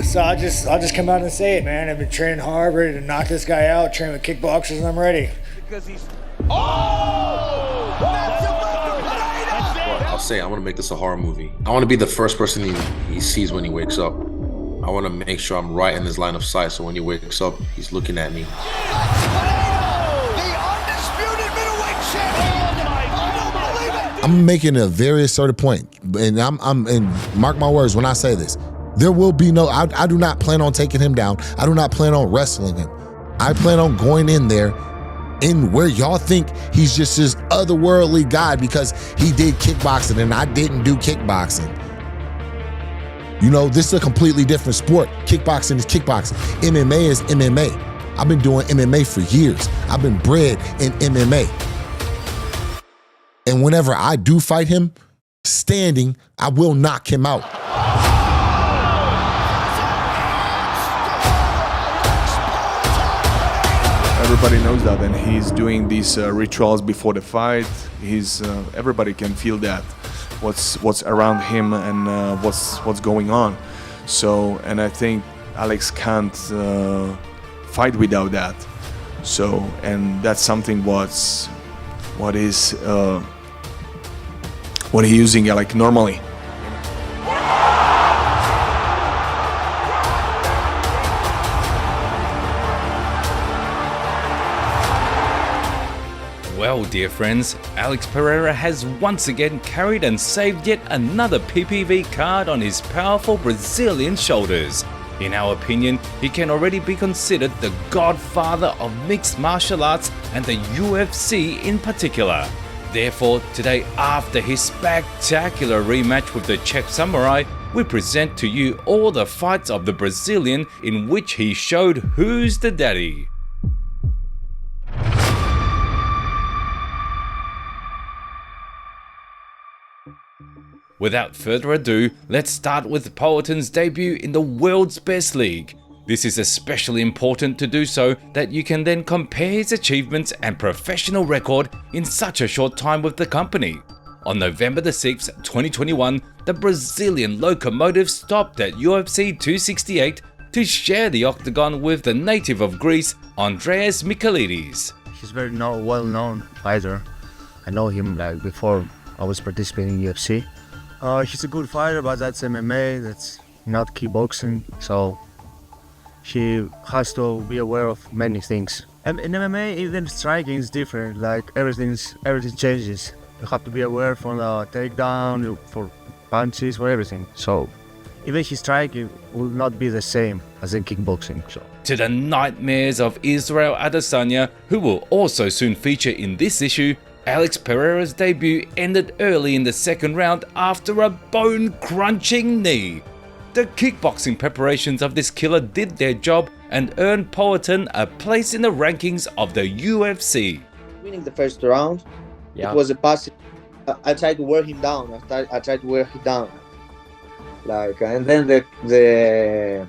So I'll just come out and say it, man. I've been training hard, ready to knock this guy out, training with kickboxers, and I'm ready. Because he's... I'll say I want to make this a horror movie. I want to be the first person he sees when he wakes up. I want to make sure I'm right in his line of sight, so when he wakes up, he's looking at me. The undisputed middleweight champion! Unbelievable! I'm making a very assertive point, and and mark my words when I say this. There will be no, I do not plan on taking him down. I do not plan on wrestling him. I plan on going in there in where y'all think he's just this otherworldly guy because he did kickboxing and I didn't do kickboxing. You know, this is a completely different sport. Kickboxing is kickboxing. MMA is MMA. I've been doing MMA for years. I've been bred in MMA. And whenever I do fight him, standing, I will knock him out. Everybody knows that, and he's doing these rituals before the fight. Everybody can feel that, what's around him and what's going on. So, and I think Alex can't fight without that. So, and that's something what he's using like normally. Well, dear friends, Alex Pereira has once again carried and saved yet another PPV card on his powerful Brazilian shoulders. In our opinion, he can already be considered the godfather of mixed martial arts and the UFC in particular. Therefore, today, after his spectacular rematch with the Czech Samurai, we present to you all the fights of the Brazilian in which he showed who's the daddy. Without further ado, let's start with Poulton's debut in the World's Best League. This is especially important to do so that you can then compare his achievements and professional record in such a short time with the company. On November the 6th, 2021, the Brazilian locomotive stopped at UFC 268 to share the octagon with the native of Greece, Andreas Michailidis. He's very well-known fighter. I know him like before I was participating in UFC. He's a good fighter, but that's MMA, that's not kickboxing, so he has to be aware of many things. And in MMA, even striking is different, like everything changes. You have to be aware for the takedown, for punches, for everything. So even his striking will not be the same as in kickboxing. So. To the nightmares of Israel Adesanya, who will also soon feature in this issue, Alex Pereira's debut ended early in the second round after a bone-crunching knee. The kickboxing preparations of this killer did their job and earned Poulton a place in the rankings of the UFC. Winning the first round, It was a passive. I tried to wear him down. I tried to wear him down. Like, and then the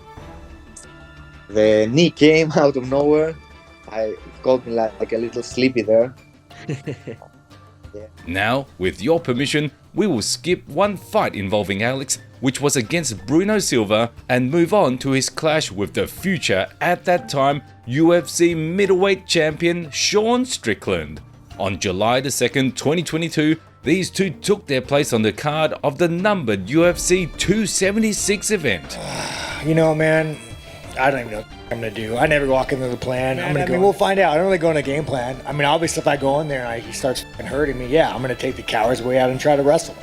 knee came out of nowhere. It caught me like a little sleepy there. Yeah. Now, with your permission, we will skip one fight involving Alex, which was against Bruno Silva, and move on to his clash with the future, at that time, UFC Middleweight Champion Sean Strickland. On July the 2nd, 2022, these two took their place on the card of the numbered UFC 276 event. You know, man, I don't even know what I'm going to do. I never walk into the plan. We'll find out. I don't really go in a game plan. I mean, obviously, if I go in there and he starts hurting me, yeah, I'm going to take the coward's way out and try to wrestle him.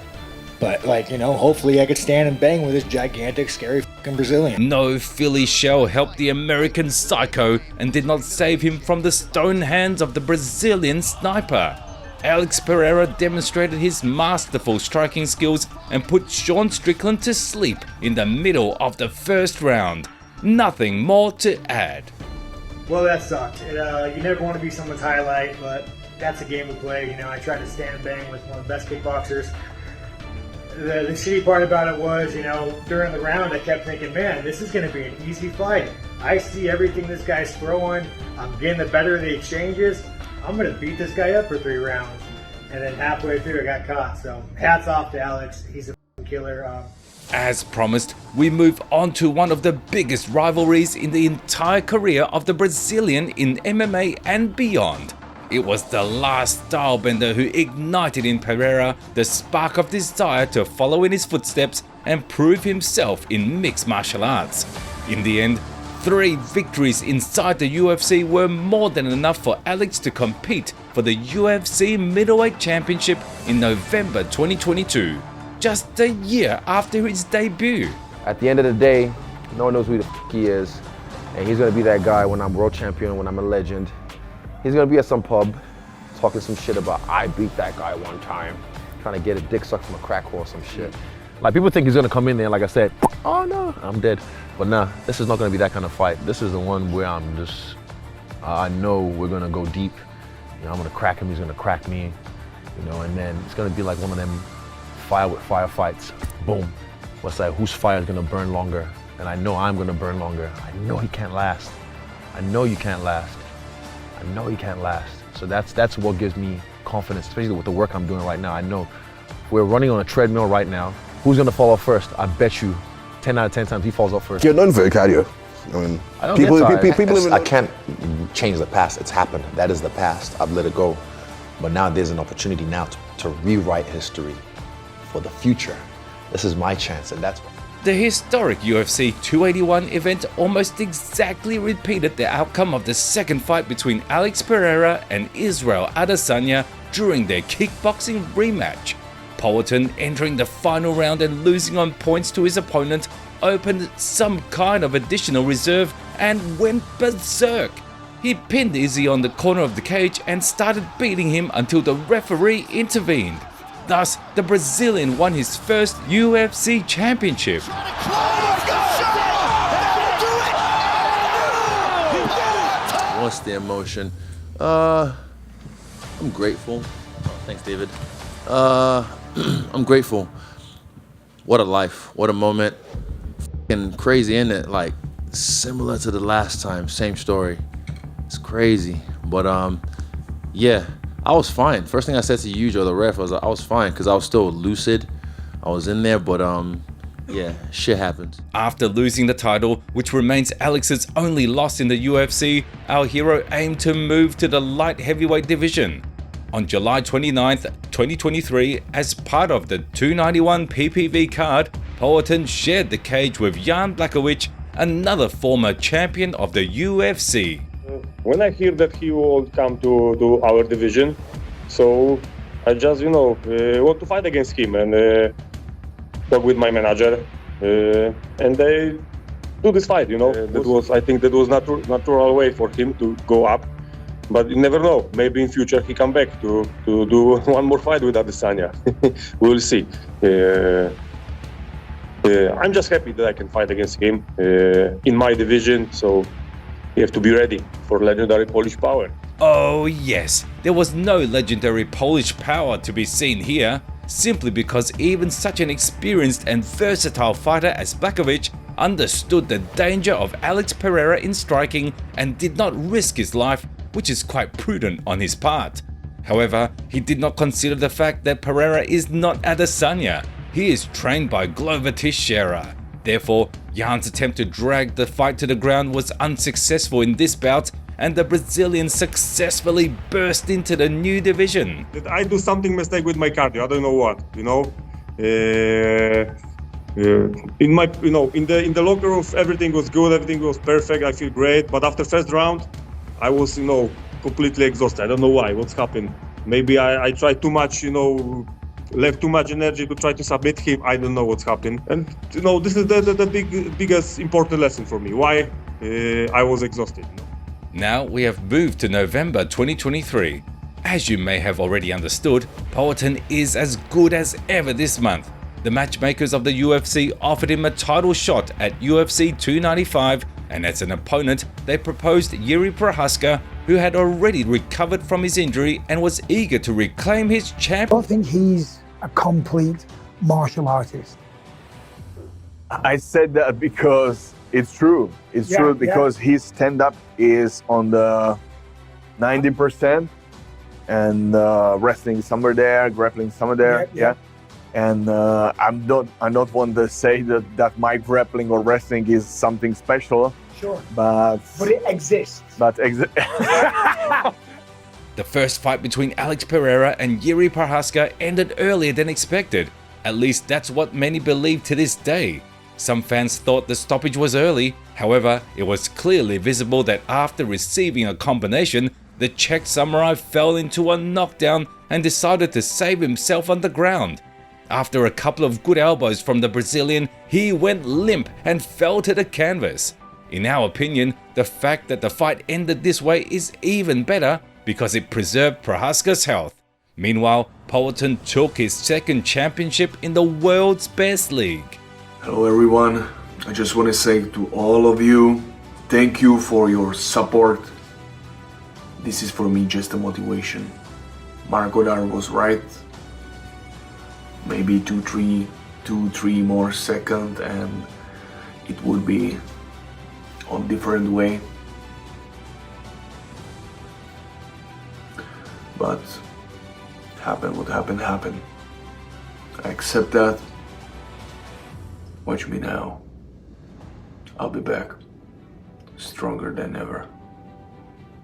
But, like, you know, hopefully I could stand and bang with this gigantic, scary fucking Brazilian. No Philly shell helped the American Psycho and did not save him from the stone hands of the Brazilian sniper. Alex Pereira demonstrated his masterful striking skills and put Sean Strickland to sleep in the middle of the first round. Nothing more to add. Well, that sucked. You never want to be someone's highlight, but that's a game we play. You know, I tried to stand and bang with one of the best kickboxers. The shitty part about it was, you know, during the round I kept thinking, man, this is going to be an easy fight. I see everything this guy's throwing. I'm getting the better of the exchanges. I'm going to beat this guy up for 3 rounds. And then halfway through I got caught. So hats off to Alex. He's a killer. As promised, we move on to one of the biggest rivalries in the entire career of the Brazilian in MMA and beyond. It was the last stylebender who ignited in Pereira the spark of desire to follow in his footsteps and prove himself in mixed martial arts. In the end, 3 victories inside the UFC were more than enough for Alex to compete for the UFC Middleweight Championship in November 2022, just a year after his debut. At the end of the day, no one knows who the f he is, and he's gonna be that guy when I'm world champion, when I'm a legend. He's gonna be at some pub, talking some shit about, I beat that guy one time, trying to get a dick sucked from a crack whore or some shit. Like, people think he's gonna come in there and, like I said, oh no, I'm dead. But nah, this is not gonna be that kind of fight. This is the one where I'm just, I know we're gonna go deep. You know, I'm gonna crack him, he's gonna crack me, you know, and then it's gonna be like one of them fire with fire fights. Boom. What's that? Whose fire is gonna burn longer? And I know I'm gonna burn longer. I know he can't last. I know you can't last. I know he can't last. So that's what gives me confidence, especially with the work I'm doing right now. I know we're running on a treadmill right now. Who's gonna fall off first? I bet you 10 out of 10 times he falls off first. You're known for your cardio. I mean, I can't change the past. It's happened. That is the past. I've let it go. But now there's an opportunity now to rewrite history for the future. This is my chance, and that's The historic UFC 281 event almost exactly repeated the outcome of the second fight between Alex Pereira and Israel Adesanya during their kickboxing rematch. Poatan, entering the final round and losing on points to his opponent, opened some kind of additional reserve and went berserk. He pinned Izzy on the corner of the cage and started beating him until the referee intervened. Thus, the Brazilian won his first UFC championship. What's the emotion? I'm grateful. Oh, thanks, David. I'm grateful. What a life. What a moment. F***ing crazy, isn't it? Like, similar to the last time. Same story. It's crazy. But, yeah. I was fine. First thing I said to you, Joe, the ref, I was fine because I was still lucid. I was in there, but yeah, shit happens. After losing the title, which remains Alex's only loss in the UFC, our hero aimed to move to the light heavyweight division. On July 29th, 2023, as part of the 291 PPV card, Poatan shared the cage with Jan Blachowicz, another former champion of the UFC. When I hear that he will come to our division, so I just, want to fight against him and talk with my manager, and they do this fight, I think that was natural way for him to go up, but you never know. Maybe in future he come back to do one more fight with Adesanya. We'll see. I'm just happy that I can fight against him in my division, so you have to be ready for legendary Polish power. Oh yes, there was no legendary Polish power to be seen here, simply because even such an experienced and versatile fighter as Blachowicz understood the danger of Alex Pereira in striking and did not risk his life, which is quite prudent on his part. However, he did not consider the fact that Pereira is not Adesanya. He is trained by Glover Teixeira. Therefore, Jan's attempt to drag the fight to the ground was unsuccessful in this bout, and the Brazilian successfully burst into the new division. I do something mistake with my cardio. I don't know what. In my, in the locker room, everything was good. Everything was perfect. I feel great. But after first round, I was, completely exhausted. I don't know why. What's happened? Maybe I tried too much. Left too much energy to try to submit him. I don't know what's happened. And this is the biggest important lesson for me. Why I was exhausted. Now we have moved to November 2023. As you may have already understood, Poatan is as good as ever this month. The matchmakers of the UFC offered him a title shot at UFC 295, and as an opponent, they proposed Yuri Prohaska, who had already recovered from his injury and was eager to reclaim his champion. I don't think he's a complete martial artist. I said that because it's true. It's true because his stand-up is on the 90% and wrestling somewhere there, grappling somewhere there. And I'm not one to say that my grappling or wrestling is something special. Sure. But it exists. The first fight between Alex Pereira and Yuri Prochazka ended earlier than expected. At least that's what many believe to this day. Some fans thought the stoppage was early. However, it was clearly visible that after receiving a combination, the Czech samurai fell into a knockdown and decided to save himself on the ground. After a couple of good elbows from the Brazilian, he went limp and fell to the canvas. In our opinion, the fact that the fight ended this way is even better because it preserved Prochazka's health. Meanwhile, Poulton took his second championship in the world's best league. Hello everyone, I just want to say to all of you, thank you for your support. This is for me just a motivation. Mark Goddard was right. Maybe 2-3 more seconds and it would be on different way. But happened what happened. I accept that. Watch me now. I'll be back. Stronger than ever.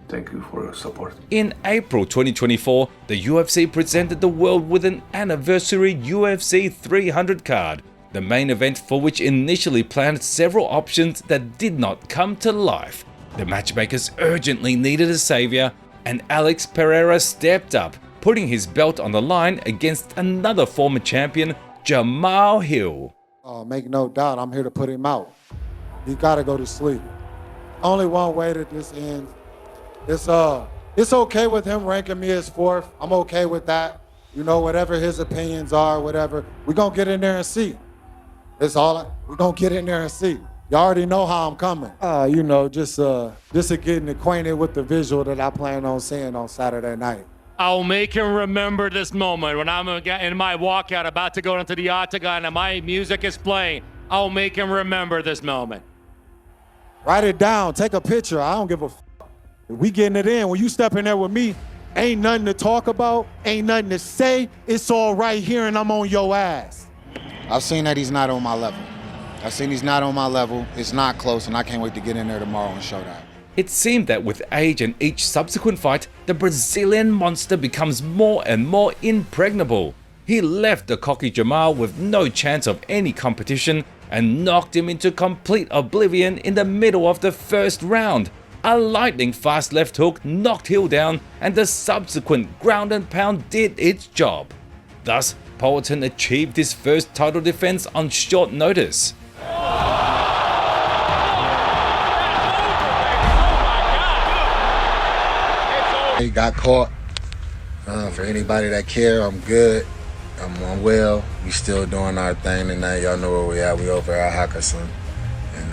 Thank you for your support. In April 2024, the UFC presented the world with an anniversary UFC 300 card, the main event for which initially planned several options that did not come to life. The matchmakers urgently needed a savior, and Alex Pereira stepped up, putting his belt on the line against another former champion, Jamal Hill. Make no doubt, I'm here to put him out. He gotta go to sleep. Only one way that this ends. It's okay with him ranking me as fourth. I'm okay with that. You know, whatever his opinions are, whatever. We're gonna get in there and see. That's all. We're gonna get in there and see. You already know how I'm coming. You know, just getting acquainted with the visual that I plan on seeing on Saturday night. I'll make him remember this moment when I'm in my walkout about to go into the octagon and my music is playing. I'll make him remember this moment. Write it down, take a picture. I don't give a f. We getting it in. When you step in there with me, ain't nothing to talk about, ain't nothing to say. It's all right here and I'm on your ass. I've seen that he's not on my level. I've seen he's not on my level. It's not close and I can't wait to get in there tomorrow and show that. It seemed that with age and each subsequent fight, the Brazilian monster becomes more and more impregnable. He left the cocky Jamal with no chance of any competition and knocked him into complete oblivion in the middle of the first round. A lightning fast left hook knocked Hill down and the subsequent ground and pound did its job. Thus, Poulton achieved his first title defense on short notice. He got caught. For anybody that care, I'm good. I'm well. We still doing our thing tonight. Y'all know where we at. We over at Hakkason. And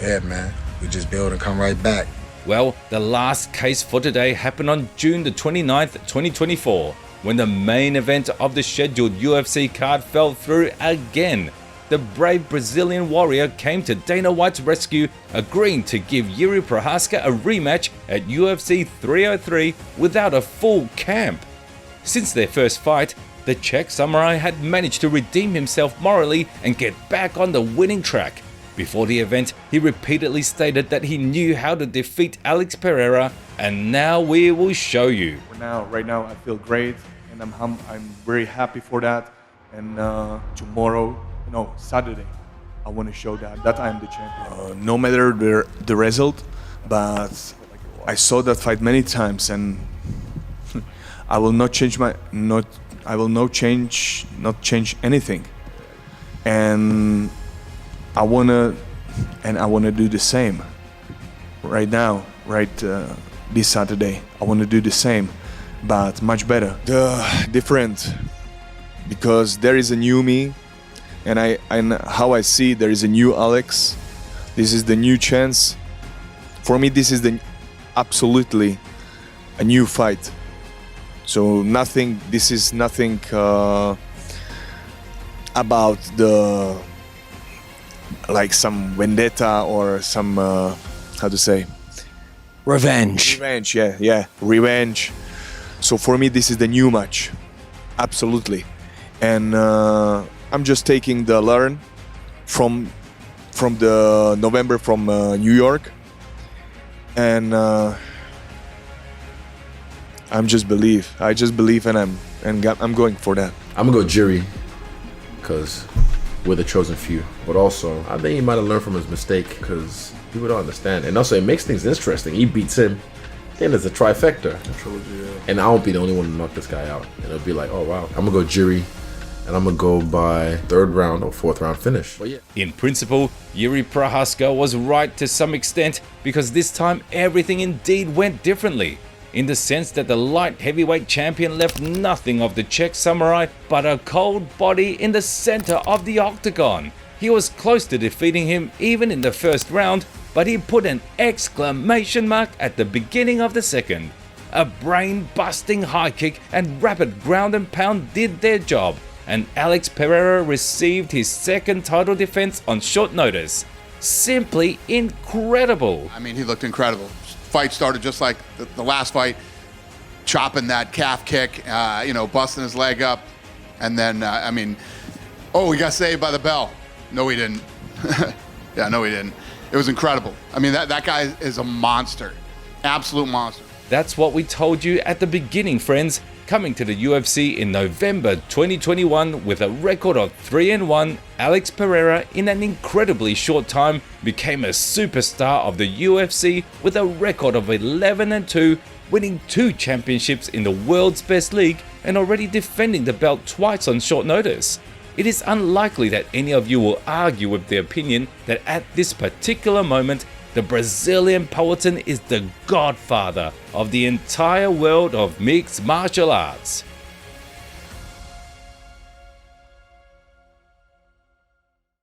yeah, man, we just build and come right back. Well, the last case for today happened on June the 29th, 2024, when the main event of the scheduled UFC card fell through again. The brave Brazilian warrior came to Dana White's rescue, agreeing to give Yuri Prochazka a rematch at UFC 303 without a full camp. Since their first fight, the Czech samurai had managed to redeem himself morally and get back on the winning track. Before the event, he repeatedly stated that he knew how to defeat Alex Pereira, and now we will show you. Right now, I feel great, and I'm very happy for that. And tomorrow, Saturday, I want to show that I am the champion. No matter the result, but I saw that fight many times, and I will not change not change anything. And I wanna do the same right now, this Saturday. I wanna do the same, but much better. Different, because there is a new me, and how I see there is a new Alex. This is the new chance. For me, this is absolutely a new fight. So this is nothing about like some vendetta or some how to say, revenge. Revenge. So for me, this is the new match, absolutely. and I'm just taking the learn from the November from New York, and I just believe, and I'm going for that. I'm gonna go Jiri, because we're the chosen few. But also, I think he might have learned from his mistake, because people don't understand. And also, it makes things interesting. He beats him, then there's a trifecta. And I won't be the only one to knock this guy out. And it'll be like, oh wow. I'm gonna go Jiri, and I'm gonna go by 3rd round or 4th round finish. But yeah. In principle, Jiri Prochazka was right to some extent, because this time everything indeed went differently, in the sense that the light heavyweight champion left nothing of the Czech samurai but a cold body in the center of the octagon. He was close to defeating him even in the 1st round, but he put an exclamation mark at the beginning of the 2nd. A brain-busting high kick and rapid ground and pound did their job, and Alex Pereira received his 2nd title defense on short notice. Simply incredible. I mean, he looked incredible. Fight started just like the last fight, chopping that calf kick, you know, busting his leg up, and then, I mean, oh, he got saved by the bell. No, he didn't. Yeah, no, he didn't. It was incredible. I mean, that guy is a monster, absolute monster. That's what we told you at the beginning, friends. Coming to the UFC in November 2021 with a record of 3-1, Alex Pereira in an incredibly short time became a superstar of the UFC with a record of 11-2, winning 2 championships in the world's best league and already defending the belt twice on short notice. It is unlikely that any of you will argue with the opinion that at this particular moment, the Brazilian Poatan is the godfather of the entire world of mixed martial arts.